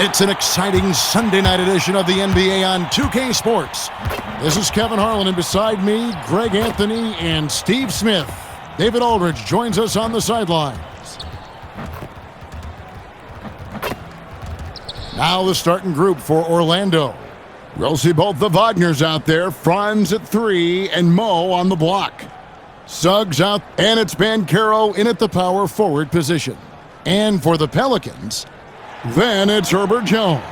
It's an exciting Sunday night edition of the NBA on 2K Sports. This is Kevin Harlan, and beside me, Greg Anthony and Steve Smith. David Aldridge joins us on the sidelines. Now the starting group for Orlando. We'll see both the Wagners out there, Franz at 3 and Mo on the block. Suggs out, and it's Banchero in at the power forward position. And for the Pelicans, then it's Herbert Jones.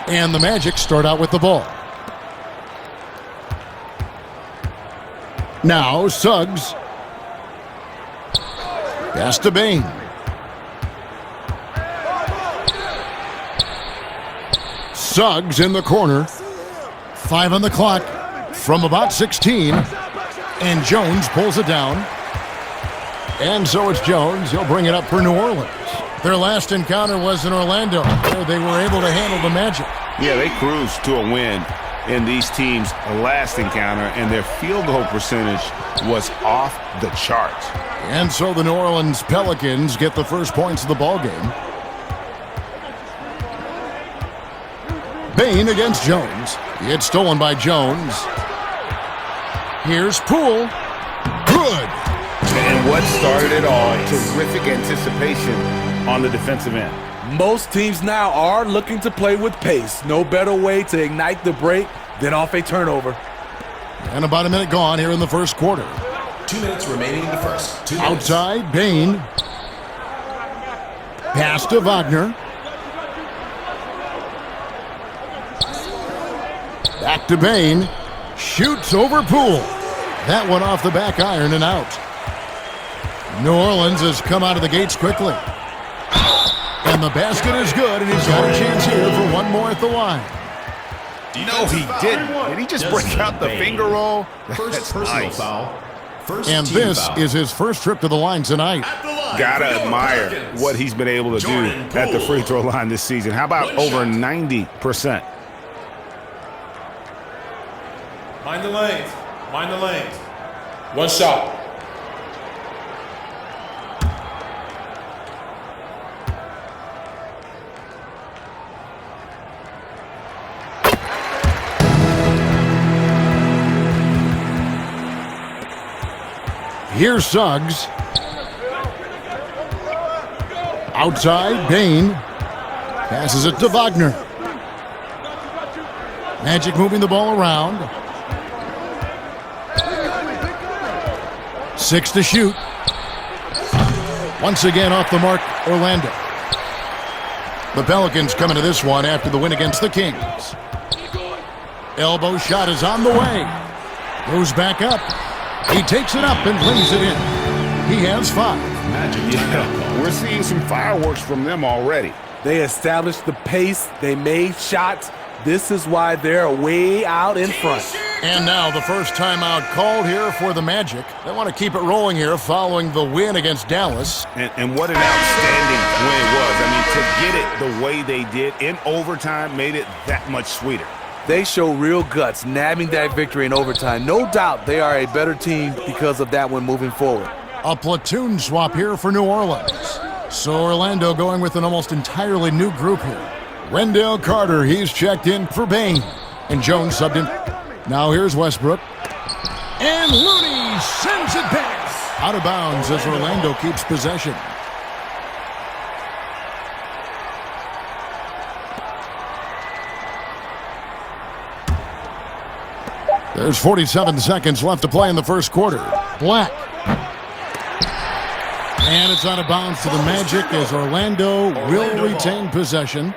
And the Magic start out with the ball. Now Suggs. Pass to Bane. Suggs in the corner. 5 on the clock from about 16. And Jones pulls it down. And so it's Jones. He'll bring it up for New Orleans. Their last encounter was in Orlando, where they were able to handle the Magic. Yeah, they cruised to a win in these teams' last encounter, and their field goal percentage was off the charts. And so the New Orleans Pelicans get the first points of the ballgame. Bane against Jones. It's stolen by Jones. Here's Poole. Good. And what started it all? Terrific anticipation on the defensive end. Most teams now are looking to play with pace. No better way to ignite the break than off a turnover. And about a minute gone here in the first quarter. 2 minutes remaining in the first. 2 minutes. Outside, Bane. Pass to Wagner. Back to Bane. Shoots over Poole. That one off the back iron and out. New Orleans has come out of the gates quickly. And the basket is good, and he's got a chance here for one more at the line. No, he didn't. Did he just break out the finger roll? First personal foul. First and team this foul. is his first trip to the line tonight. Gotta admire what he's been able to do at the free throw line this season. How about over 90%? Mind the lanes. Mind the lanes. One shot. Here's Suggs. Outside, Bane. Passes it to Wagner. Magic moving the ball around. 6 to shoot. Once again off the mark, Orlando. The Pelicans come into this one after the win against the Kings. Elbow shot is on the way. Goes back up. He takes it up and brings it in. He has 5. Yeah, we're seeing some fireworks from them already. They established the pace. They made shots. This is why they're way out in front. And now the first timeout called here for the Magic. They want to keep it rolling here following the win against Dallas. And what an outstanding win it was. I mean, to get it the way they did in overtime made it that much sweeter. They show real guts, nabbing that victory in overtime. No doubt they are a better team because of that one moving forward. A platoon swap here for New Orleans. So Orlando going with an almost entirely new group here. Wendell Carter, he's checked in for Bane. And Jones subbed in. Now here's Westbrook. And Looney sends it back. Out of bounds as Orlando keeps possession. There's 47 seconds left to play in the first quarter. Black. And it's out of bounds to the Magic as Orlando will retain possession.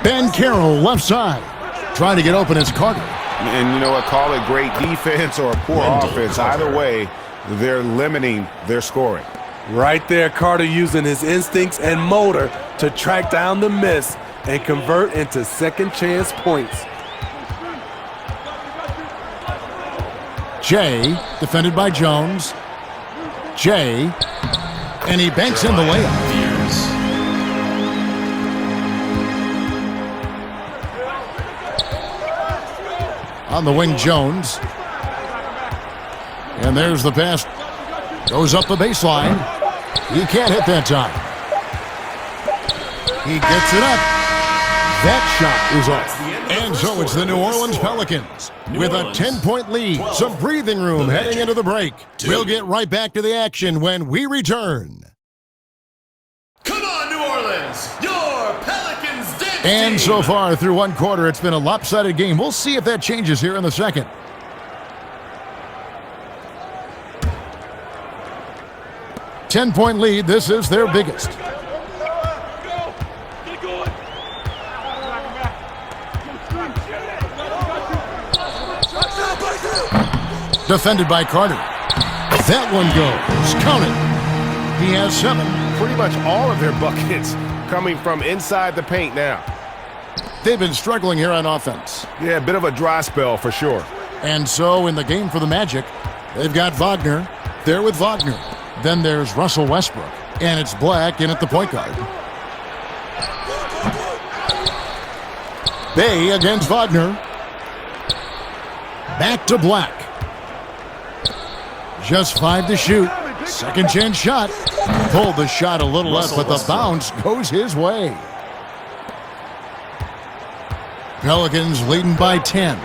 Banchero left side. Trying to get open as Carter. And you know what? Call it great defense or a poor offense. Either way, they're limiting their scoring. Right there, Carter using his instincts and motor to track down the miss and convert into second chance points. Jay, defended by Jones. Jay, and he banks in the layup. On the wing, Jones. And there's the pass. Goes up the baseline. He can't hit that time. He gets it up. That shot is off. And so it's the New Orleans Pelicans with a 10-point lead. Some breathing room heading into the break. We'll get right back to the action when we return. Come on, New Orleans! Your Pelicans did. And so far through one quarter, it's been a lopsided game. We'll see if that changes here in the second. Ten-point lead. This is their biggest. Defended by Carter. That one goes. Counted. He has 7. Pretty much all of their buckets coming from inside the paint now. They've been struggling here on offense. Yeah, a bit of a dry spell for sure. And so in the game for the Magic, they've got Wagner. They're with Wagner. Then there's Russell Westbrook. And it's Black in at the point guard. Bay against Wagner. Back to Black. Just 5 to shoot. Second chance shot. Pulled the shot a little left, but the bounce goes his way. Pelicans leading by 10.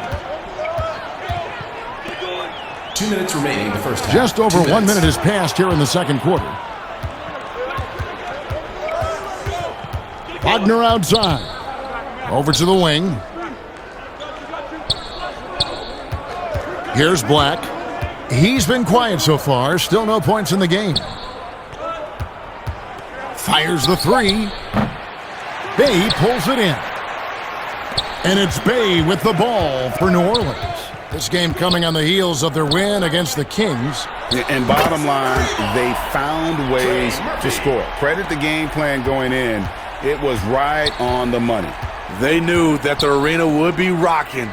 2 minutes remaining in the first half. Just over 1 minute has passed here in the second quarter. Wagner outside. Over to the wing. Here's Black. He's been quiet so far. Still no points in the game. Fires the 3. Bay pulls it in. And it's Bay with the ball for New Orleans. This game coming on the heels of their win against the Kings. And bottom line, they found ways to score. Credit the game plan going in. It was right on the money. They knew that the arena would be rocking.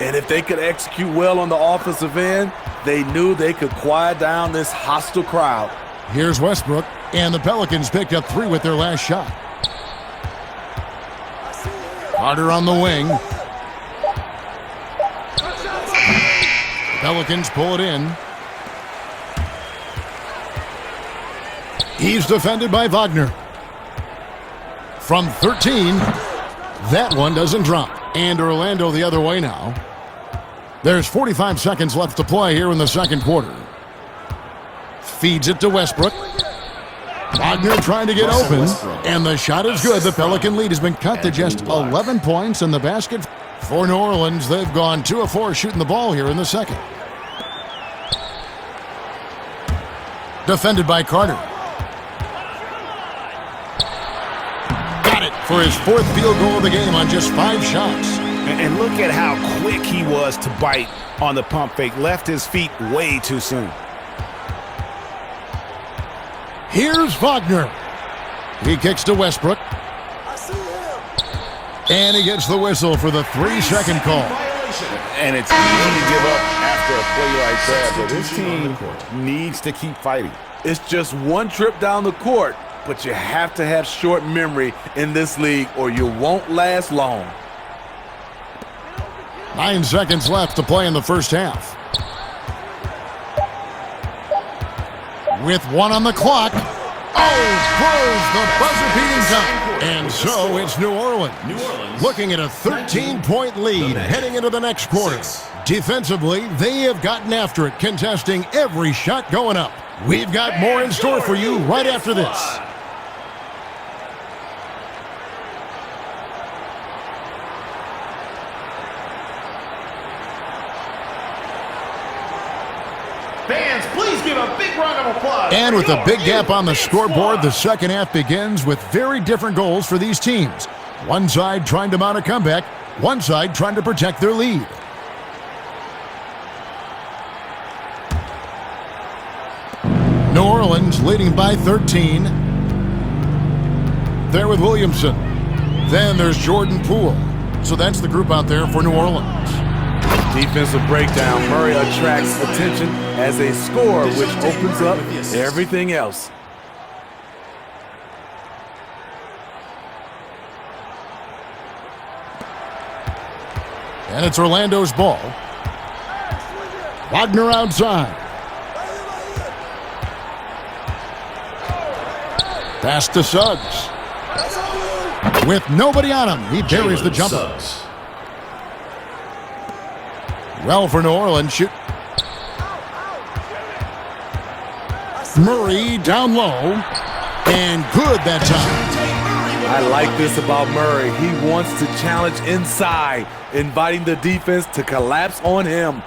And if they could execute well on the offensive end, they knew they could quiet down this hostile crowd. Here's Westbrook, and the Pelicans picked up 3 with their last shot. Carter on the wing. Pelicans pull it in. He's defended by Wagner. From 13, that one doesn't drop. And Orlando the other way now. There's 45 seconds left to play here in the second quarter. Feeds it to Westbrook. Wagner trying to get open. And the shot is good. The Pelican lead has been cut to just 11 points in the basket. For New Orleans, they've gone 2 of 4 shooting the ball here in the second. Defended by Carter. Got it for his 4th field goal of the game on just 5 shots. And look at how quick he was to bite on the pump fake. Left his feet way too soon. Here's Wagner. He kicks to Westbrook. And he gets the whistle for the 3-second call. And it's easy to give up after a play like that, but this team needs to keep fighting. It's just one trip down the court, but you have to have short memory in this league or you won't last long. 9 seconds left to play in the first half. With 1 on the clock. Throws the buzzer-beating count. And so it's New Orleans looking at a 13-point lead heading into the next quarter. Defensively, they have gotten after it, contesting every shot going up. We've got more in store for you right after this. Fans, please give a big round of applause. And with a big gap on the scoreboard, the second half begins with very different goals for these teams. One side trying to mount a comeback, one side trying to protect their lead. New Orleans Orleans leading by 13. There with Williamson. Then there's Jordan Poole. So that's the group out there for New Orleans. Defensive breakdown. Murray attracts attention as a scorer, which opens up everything else. And it's Orlando's ball. Wagner outside. Pass to Suggs. With nobody on him, he buries the jumper. Well for New Orleans, shoot. Murray down low. And good that time. I like this about Murray. He wants to challenge inside, inviting the defense to collapse on him.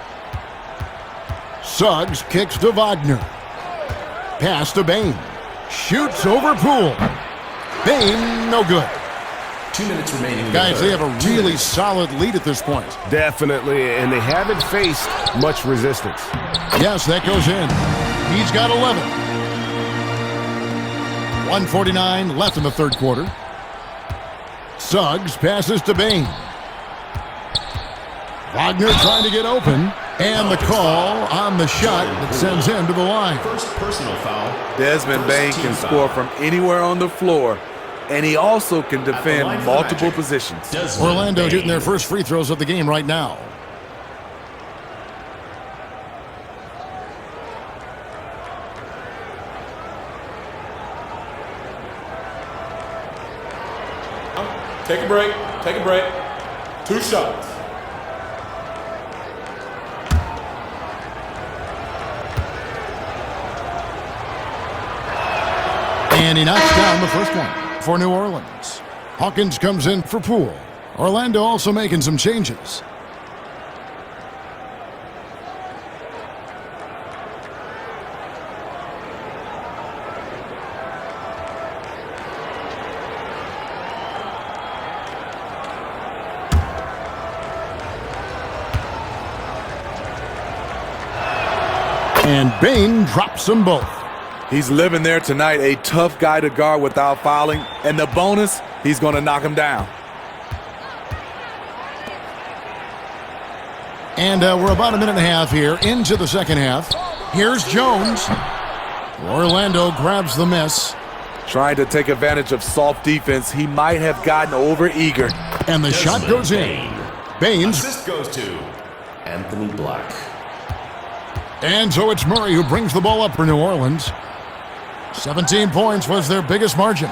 Suggs kicks to Wagner. Pass to Bane. Shoots over Poole. Bane, no good. 2 minutes remaining. Guys, they have a really solid lead at this point. Definitely, and they haven't faced much resistance. Yes, that goes in. He's got 11. 1:49 left in the third quarter. Suggs passes to Bane. Wagner trying to get open. And the call on the shot that sends him to the line. First personal foul. Desmond Bane can score from anywhere on the floor, and he also can defend multiple positions. Orlando shooting their first free throws of the game right now. Take a break. Take a break. 2 shots. And he knocks down the first one for New Orleans. Hawkins comes in for Poole. Orlando also making some changes. And Bane drops them both. He's living there tonight, a tough guy to guard without fouling. And the bonus, he's going to knock him down. And we're about a minute and a half here into the second half. Here's Jones. Orlando grabs the miss. Trying to take advantage of soft defense. He might have gotten over-eager. And the shot goes in. Baines. Assist goes to Anthony Black. And so it's Murray who brings the ball up for New Orleans. 17 points was their biggest margin.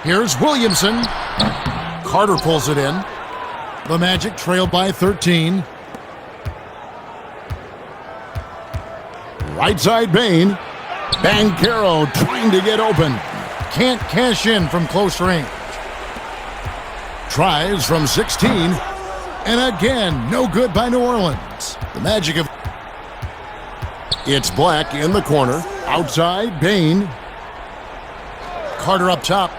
Here's Williamson. Carter pulls it in. The Magic trail by 13. Right side Bane. Banchero trying to get open. Can't cash in from close range. Tries from 16. And again, no good by New Orleans. The Magic of... It's Black in the corner. Outside, Bane. Carter up top.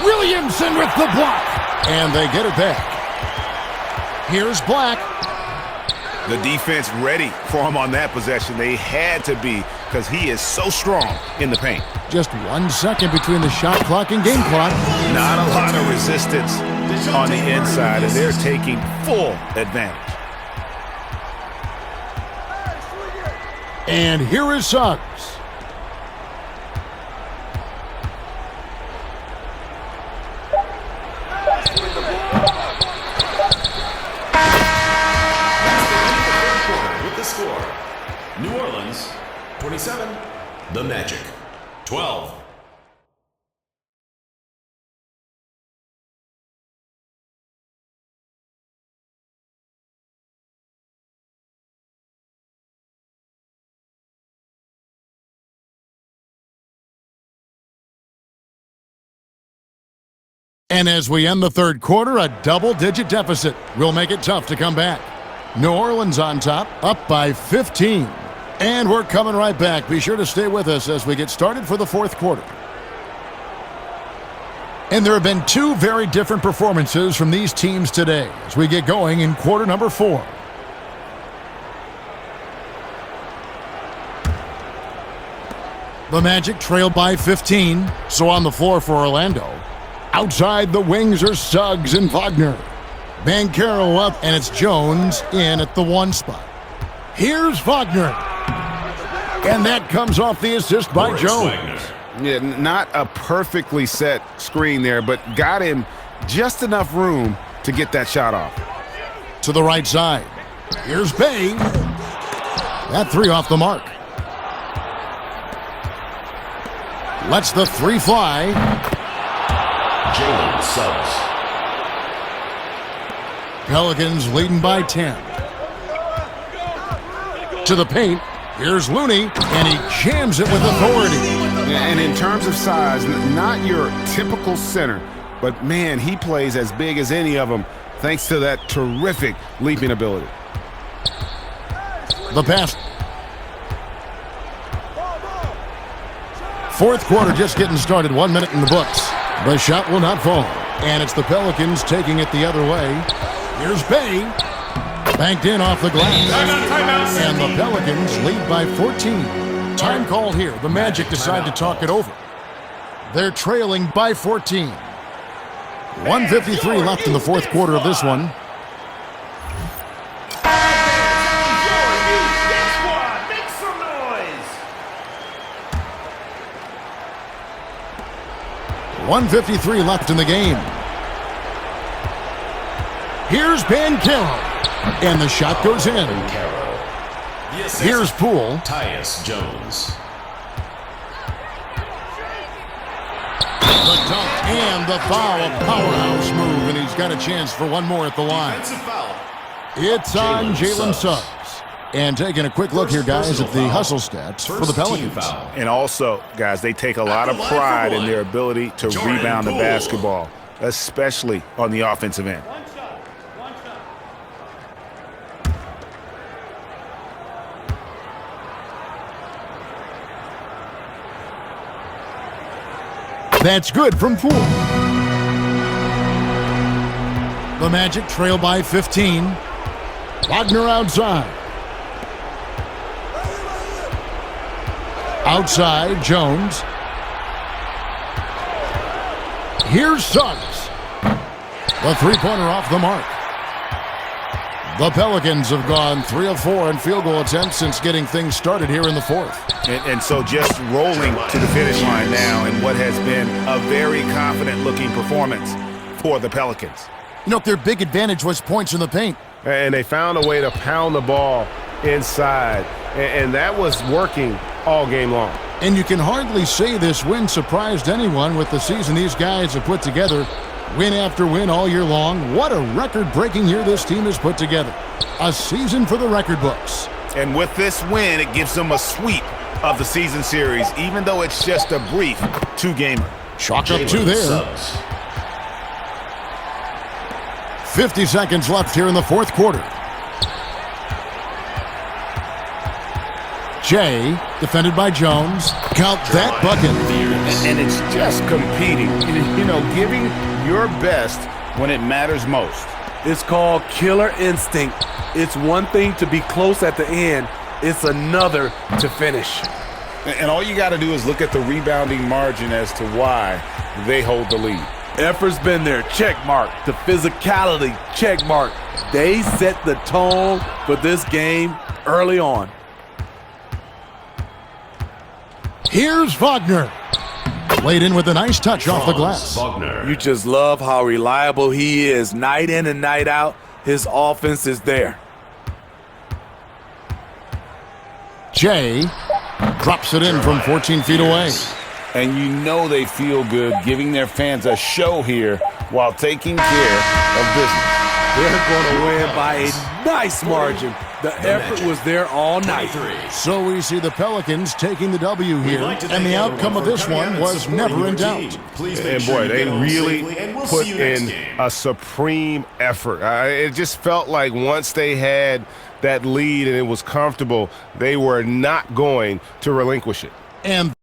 Williamson with the block. And they get it back. Here's Black. The defense ready for him on that possession. They had to be, because he is so strong in the paint. Just 1 second between the shot clock and game clock. Not a lot of resistance on the inside, and they're taking full advantage. And here is Suggs. With the score, New Orleans 27, the Magic 12. And as we end the third quarter, a double-digit deficit will make it tough to come back. New Orleans on top, up by 15. And we're coming right back. Be sure to stay with us as we get started for the fourth quarter. And there have been 2 very different performances from these teams today as we get going in quarter number 4. The Magic trail by 15. So on the floor for Orlando. Outside the wings are Suggs and Wagner. Banchero up, and it's Jones in at the 1 spot. Here's Wagner. And that comes off the assist by Jones. Yeah, not a perfectly set screen there, but got him just enough room to get that shot off. To the right side. Here's Bay. That 3 off the mark. Lets the 3 fly. Jalen Suggs. Pelicans leading by 10. To the paint. Here's Looney, and he jams it with authority. And in terms of size, not your typical center, but man, he plays as big as any of them thanks to that terrific leaping ability. The pass. Fourth quarter just getting started. 1 minute in the books. The shot will not fall. And it's the Pelicans taking it the other way. Here's Bay. Banked in off the glass. And the Pelicans lead by 14. Time called here. The Magic decide to talk it over. They're trailing by 14. 1:53 left in the fourth quarter of this one. Make some noise. 1:53 left in the game. Here's Banchero. And the shot goes in. Here's Poole. Tyus Jones. The dunk and the foul. A powerhouse move. And he's got a chance for one more at the line. It's on Jalen Suggs. And taking a quick look here, guys, at the hustle stats for the Pelicans. And also, guys, they take a lot of pride in their ability to rebound the basketball, especially on the offensive end. That's good from Poole. The Magic trail by 15. Wagner outside. Outside, Jones. Here's Suggs. The three-pointer off the mark. The Pelicans have gone 3 of 4 in field goal attempts since getting things started here in the fourth. And so just rolling to the finish line now in what has been a very confident-looking performance for the Pelicans. You know, their big advantage was points in the paint. And they found a way to pound the ball inside. And that was working all game long. And you can hardly say this win surprised anyone with the season these guys have put together. Win after win all year long. What a record-breaking year this team has put together. A season for the record books. And with this win, it gives them a sweep of the season series, even though it's just a brief 2-gamer. Chalk up 2 there. 50 seconds left here in the fourth quarter. Jay, defended by Jones. Count that bucket. And it's just competing, you know, giving your best when it matters most. It's called killer instinct. It's one thing to be close at the end. It's another to finish. And all you got to do is look at the rebounding margin as to why they hold the lead. Effort's been there, check mark. The physicality, check mark. They set the tone for this game early on. Here's Wagner. Laid in with a nice touch off the glass. You just love how reliable he is. Night in and night out, his offense is there. Jay drops it in from 14 feet away. And you know they feel good giving their fans a show here while taking care of business. They're going to win by a nice margin. The effort was there all night. So we see the Pelicans taking the W here, and the outcome of this one was never in doubt. And boy, they really put in a supreme effort. It just felt like once they had that lead and it was comfortable, they were not going to relinquish it. And